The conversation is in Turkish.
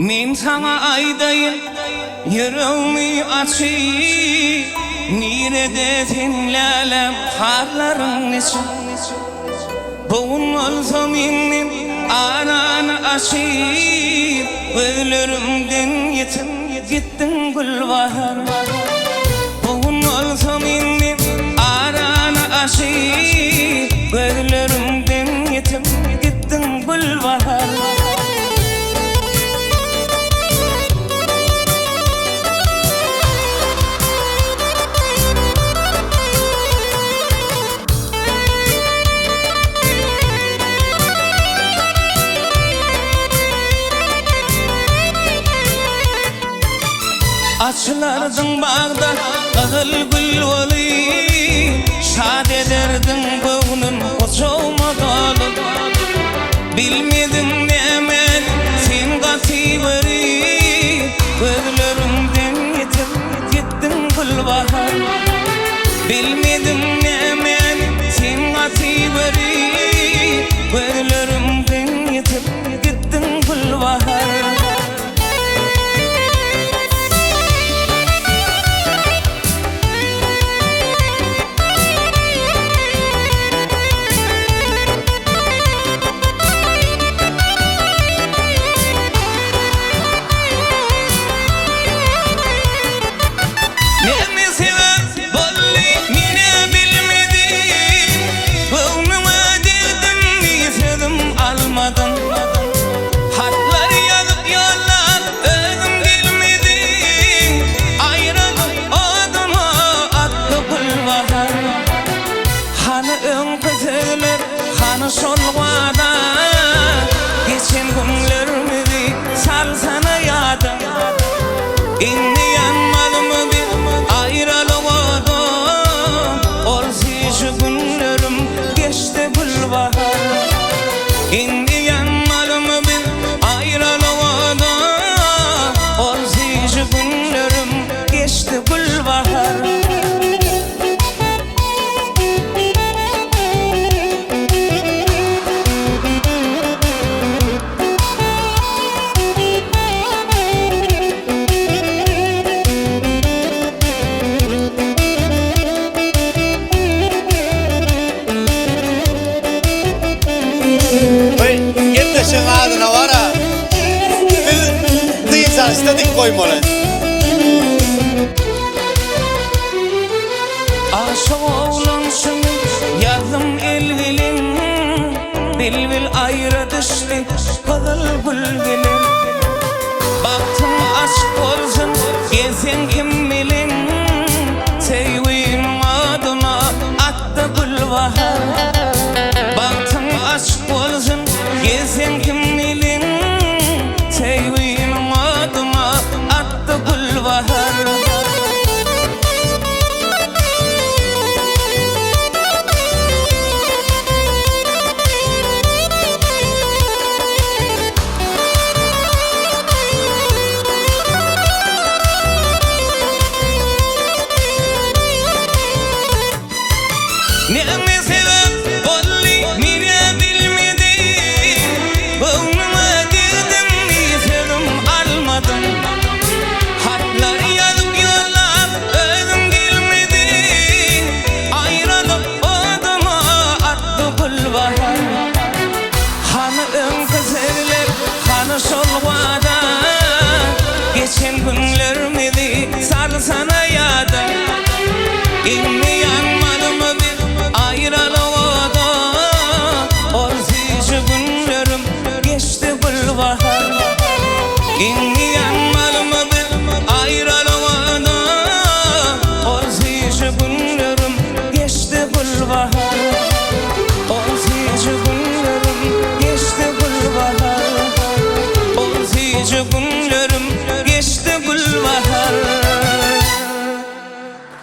Men sana aydayım yüreğimi açayım, nerede dinlelem harların için. Boğun olsa menin ananı aşayım, ölürümden yetim gittin Gülbahar. Boğun olsa menin ananı aşayım, ölürümden yetim gittin Gülbahar. Açlardın bağda ığıl gül olayım, şad ederdin boğunun koçoğuma dolu. Bilmedim nemen sen katibari, gözlerimden yetip gittin Gülbahar. Bilmedim nemen sen katibari, gözlerimden yetip gittin Gülbahar. Hatlar yazıp yollar özüm gelmedi, ayrılıp oduma attı Gülbahar. Hani ön kızılır, hani solğada, geçen günlerimizi salsana yada. İnni yanmadım bir ayrılık odum, olsa şu günlerim geçti Gülbahar. İnni yanmadım bir ayrılık odum, olsa şu günlerim geçti Gülbahar. Yetteşin adına var ha. Dıysan istedik koymalı. Aşık oğlansın yazım elvilin, bilbil ayrı düştü kızıl gülgülün. Baktım aşk olsun gezin kim bilin, sevdiğim adına attı Gülbahar. Baktım aşk olsun gezin kim bilin, sevdiğim